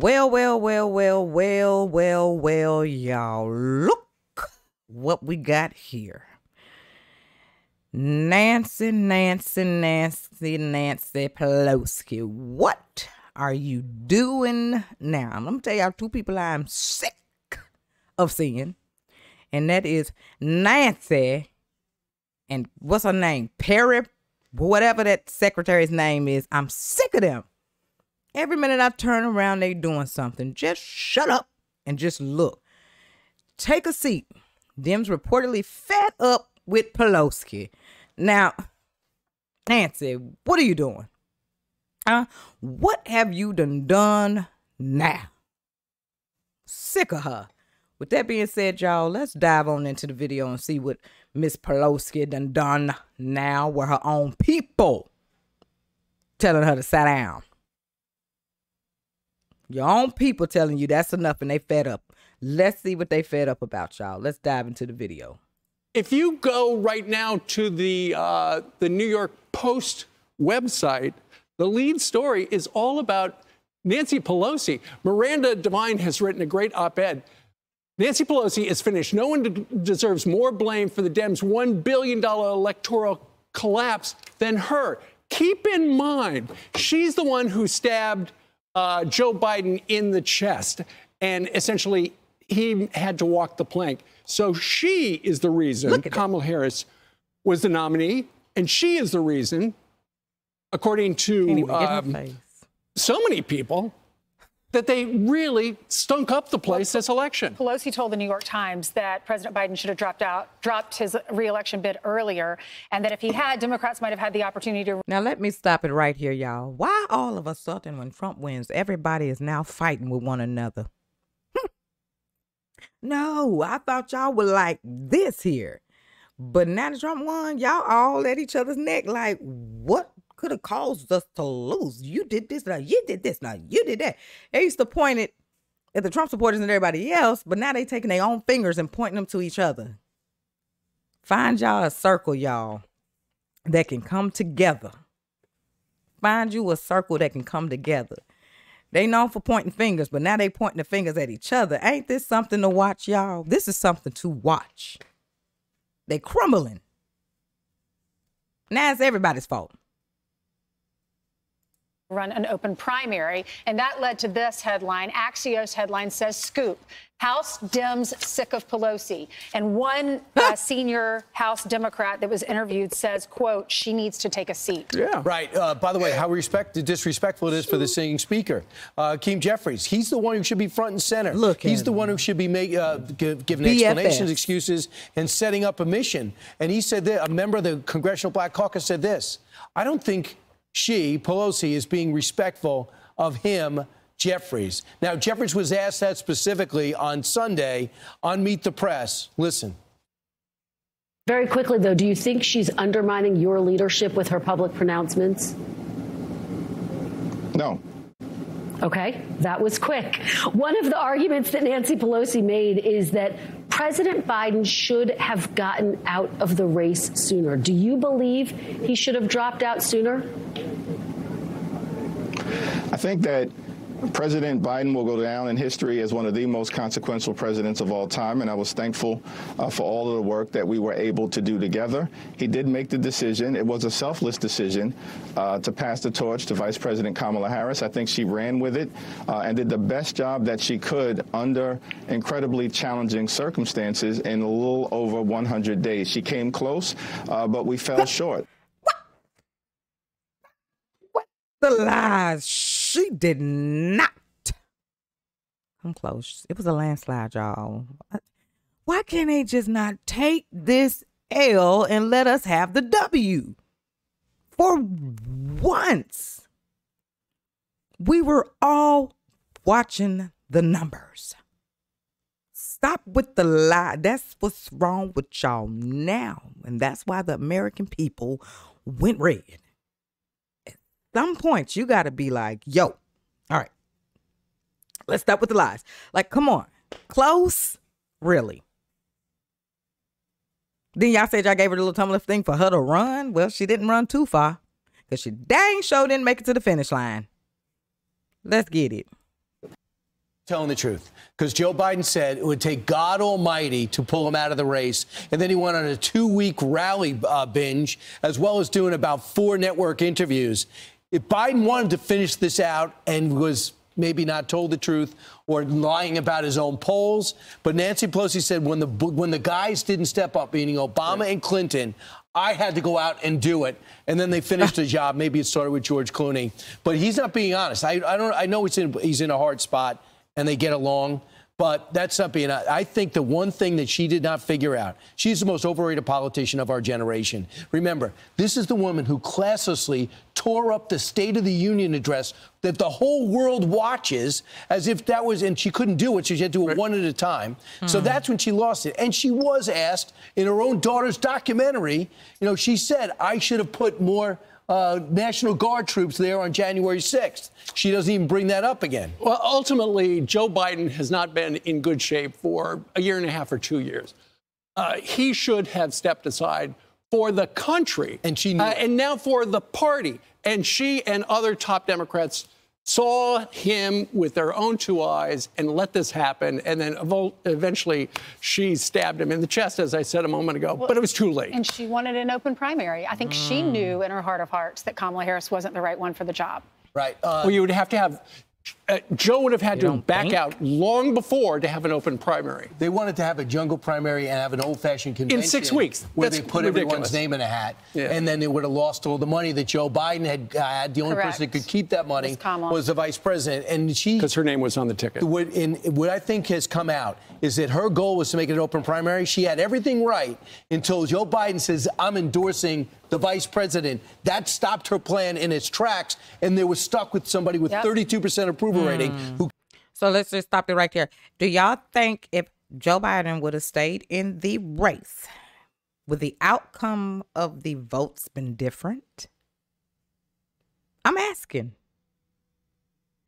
Well, y'all. Look what we got here. Nancy Pelosi. What are you doing now? I'm going to tell y'all two people I'm sick of seeing. And that is Nancy and what's her name? Perry, whatever that secretary's name is. I'm sick of them. Every minute I turn around, they doing something. Just shut up and just look. Take a seat. Them's reportedly fed up with Pelosi. Now, Nancy, what are you doing? What have you done now? Sick of her. With that being said, y'all, let's dive on into the video and see what Miss Pelosi done now with her own people telling her to sit down. Your own people telling you that's enough and they fed up. Let's see what they fed up about, y'all. Let's dive into the video. If you go right now to the New York Post website, the lead story is all about Nancy Pelosi. Miranda Devine has written a great op-ed. Nancy Pelosi is finished. No one deserves more blame for the Dems' $1 billion electoral collapse than her. Keep in mind, she's the one who stabbed Joe Biden in the chest, and essentially he had to walk the plank. So she is the reason Kamala Harris was the nominee, and she is the reason, according to so many people, that they really stunk up the place this election. Pelosi told the New York Times that President Biden should have dropped his re-election bid earlier, and that if he had, Democrats might have had the opportunity to. Now, let me stop it right here, y'all. Why all of a sudden when Trump wins, everybody is now fighting with one another? No, I thought y'all were like this here. But now that Trump won, y'all all at each other's neck like, what could have caused us to lose? You did this, now you did this, now you did that. They used to point it at the Trump supporters and everybody else, but now they taking their own fingers and pointing them to each other. Find y'all a circle, y'all, that can come together. Find you a circle that can come together. They known for pointing fingers, but now they pointing the fingers at each other. Ain't this something to watch, y'all? This is something to watch. They crumbling. Now it's everybody's fault. Run an open primary, and that led to this headline. Axios headline says, "Scoop: House Dems sick of Pelosi." And one senior House Democrat that was interviewed says, quote, "She needs to take a seat." Yeah. Right. By the way, how disrespectful it is for the sitting speaker, Keem Jeffries. He's the one who should be front and center. Look, he's the one who should be giving explanations, excuses, and setting up a mission. And he said that a member of the Congressional Black Caucus said this: "I don't think Pelosi, is being respectful of him, Jeffries." Now, Jeffries was asked that specifically on Sunday on Meet the Press. Listen. Very quickly, though, do you think she's undermining your leadership with her public pronouncements? No. OK, that was quick. One of the arguments that Nancy Pelosi made is that President Biden should have gotten out of the race sooner. Do you believe he should have dropped out sooner? I think that President Biden will go down in history as one of the most consequential presidents of all time, and I was thankful for all of the work that we were able to do together. He did make the decision. It was a selfless decision to pass the torch to Vice President Kamala Harris. I think she ran with it and did the best job that she could under incredibly challenging circumstances in a little over 100 days. She came close, but we fell short. What the lies? She did not come close. It was a landslide, y'all. Why can't they just not take this L and let us have the W? For once, we were all watching the numbers. Stop with the lie. That's what's wrong with y'all now. And that's why the American people went red. Some points you got to be like, yo, all right, let's stop with the lies. Like, come on, close, really? Then y'all said y'all gave her the little tumbler thing for her to run. Well, she didn't run too far because she dang sure didn't make it to the finish line. Let's get it. Telling the truth, because Joe Biden said it would take God Almighty to pull him out of the race. And then he went on a 2-week rally binge, as well as doing about 4 network interviews. If Biden wanted to finish this out and was maybe not told the truth or lying about his own polls, but Nancy Pelosi said when the guys didn't step up, meaning Obama and Clinton, I had to go out and do it. And then they finished the job. Maybe it started with George Clooney, but he's not being honest. I know he's in a hard spot and they get along, but that's not being. I think the one thing that she did not figure out, she's the most overrated politician of our generation. Remember, this is the woman who classlessly tore up the State of the Union address that the whole world watches as if that was, and she couldn't do it, so she had to do it one at a time. So that's when she lost it. And she was asked in her own daughter's documentary, she said, I should have put more National Guard troops there on January 6th. She doesn't even bring that up again. Well, ultimately, Joe Biden has not been in good shape for a year and a half or 2 years. He should have stepped aside for the country. And she knew. And now for the party. And she and other top Democrats saw him with their own 2 eyes and let this happen. And then eventually she stabbed him in the chest, as I said a moment ago. But it was too late. And she wanted an open primary. I think she knew in her heart of hearts that Kamala Harris wasn't the right one for the job. Right. Well, you would have to have. Joe would have had to back out long before to have an open primary. They wanted to have a jungle primary and have an old-fashioned convention. In 6 weeks. Where they put everyone's name in a hat. Yeah. And then they would have lost all the money that Joe Biden had. The only person that could keep that money was the vice president. And because her name was on the ticket. What I think has come out is that her goal was to make it an open primary. She had everything right until Joe Biden says, I'm endorsing the vice president. That stopped her plan in its tracks, and they were stuck with somebody with 32% approval rating. So let's just stop it right there. Do y'all think if Joe Biden would have stayed in the race, would the outcome of the votes been different? I'm asking.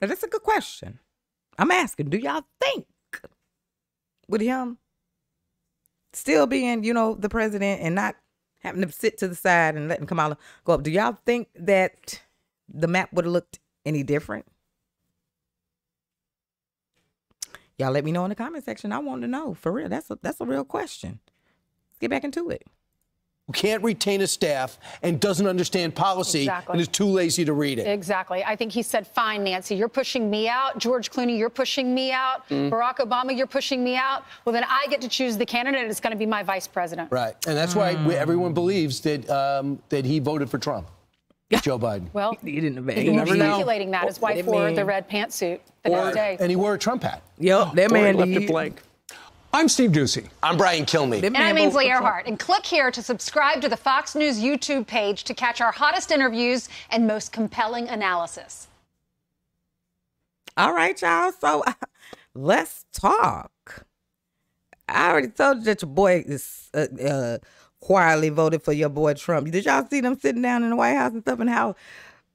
That's a good question. I'm asking, do y'all think with him still being, the president and not having to sit to the side and letting Kamala go up, do y'all think that the map would have looked any different? Y'all let me know in the comment section. I want to know, for real. That's a real question. Let's get back into it. Who can't retain a staff and doesn't understand policy and is too lazy to read it. Exactly. I think he said, fine, Nancy, you're pushing me out. George Clooney, you're pushing me out. Barack Obama, you're pushing me out. Well, then I get to choose the candidate. It's going to be my vice president. Right. And that's why everyone believes that that he voted for Trump. Joe Biden. Well, he didn't speculating that his wife wore the red pantsuit the next day. And he wore a Trump hat. Yep, that man left it blank. I'm Steve Ducey. I'm Brian Kilmeade. And I'm Ainsley Earhart. And click here to subscribe to the Fox News YouTube page to catch our hottest interviews and most compelling analysis. All right, y'all. So let's talk. I already told you that your boy is quietly voted for your boy Trump. Did y'all see them sitting down in the White House and stuff, and how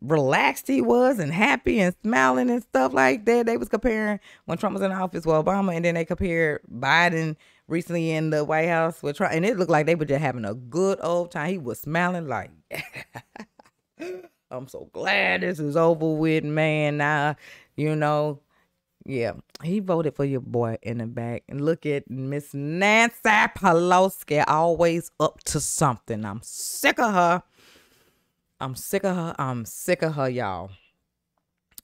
relaxed he was and happy and smiling and stuff like that? They was comparing when Trump was in office with Obama, and then they compared Biden recently in the White House with Trump, and it looked like they were just having a good old time. He was smiling like, I'm so glad this is over with, man. Now, yeah, he voted for your boy in the back. And look at Miss Nancy Pelosi, always up to something. I'm sick of her. I'm sick of her, y'all.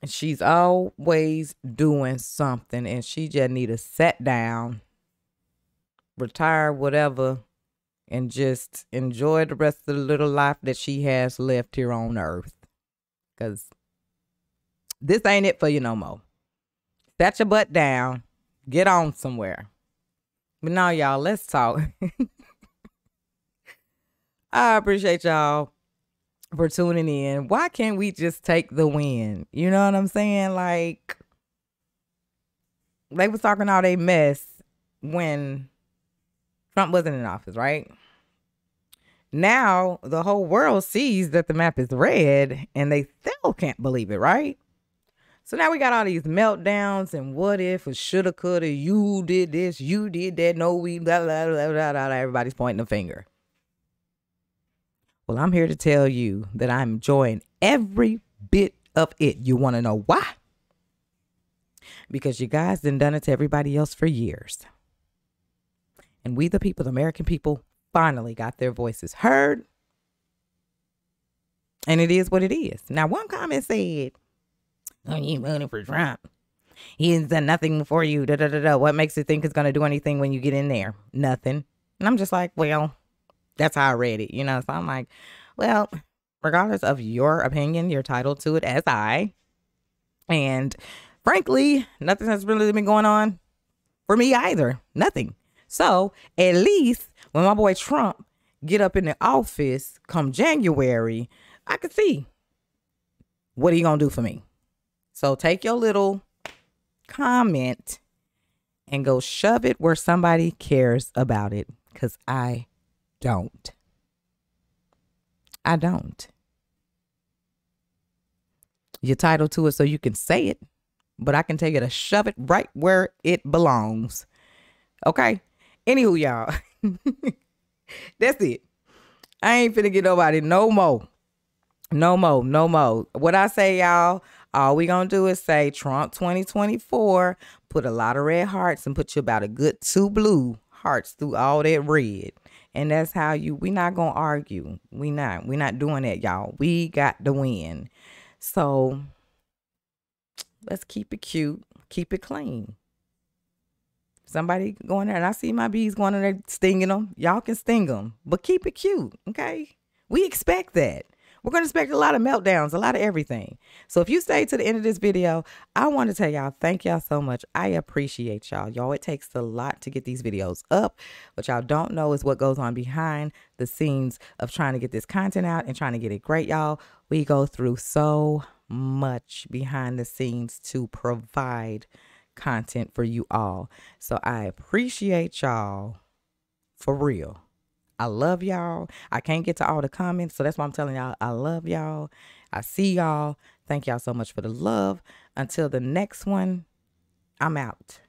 And she's always doing something, and she just need to sit down, retire, whatever, and just enjoy the rest of the little life that she has left here on earth. Because this ain't it for you no more. Set your butt down. Get on somewhere. But now, y'all, let's talk. I appreciate y'all for tuning in. Why can't we just take the win? You know what I'm saying? Like, they was talking all they mess when Trump wasn't in office, right? Now, the whole world sees that the map is red, and they still can't believe it, right? So now we got all these meltdowns and what if, or shoulda, coulda, you did this, you did that, no, we, blah, blah, blah, blah, blah, everybody's pointing a finger. Well, I'm here to tell you that I'm enjoying every bit of it. You want to know why? because you guys done it to everybody else for years. And we, the people, the American people, finally got their voices heard. And it is what it is. Now, one comment said, "Oh, you voting for Trump. He has done nothing for you. Da, da, da, da. What makes you think it's going to do anything when you get in there? Nothing." And I'm just like, well, that's how I read it, you know? So I'm like, well, regardless of your opinion, you're entitled to it, as I. And frankly, nothing has really been going on for me either. Nothing. So at least when my boy Trump get up in the office come January, I could see what he gonna do for me. So take your little comment and go shove it where somebody cares about it, because I don't. I don't. You're entitled to it so you can say it, but I can tell you to shove it right where it belongs. Okay? Anywho, y'all. That's it. I ain't finna get nobody no more. No more. No more. What I say, y'all, all we gonna do is say Trump 2024, put a lot of red hearts and put you about a good 2 blue hearts through all that red. And that's how we not gonna argue. We not doing that, y'all. We got to win. So let's keep it cute, keep it clean. Somebody going there, and I see my bees going in there stinging them. Y'all can sting them, but keep it cute, okay? We expect that. We're going to expect a lot of meltdowns, a lot of everything. So if you stay to the end of this video, I want to tell y'all, thank y'all so much. I appreciate y'all. Y'all, it takes a lot to get these videos up. What y'all don't know is what goes on behind the scenes of trying to get this content out and trying to get it great, y'all. We go through so much behind the scenes to provide content for you all. So I appreciate y'all for real. I love y'all. I can't get to all the comments, so that's why I'm telling y'all I love y'all. I see y'all. Thank y'all so much for the love. Until the next one, I'm out.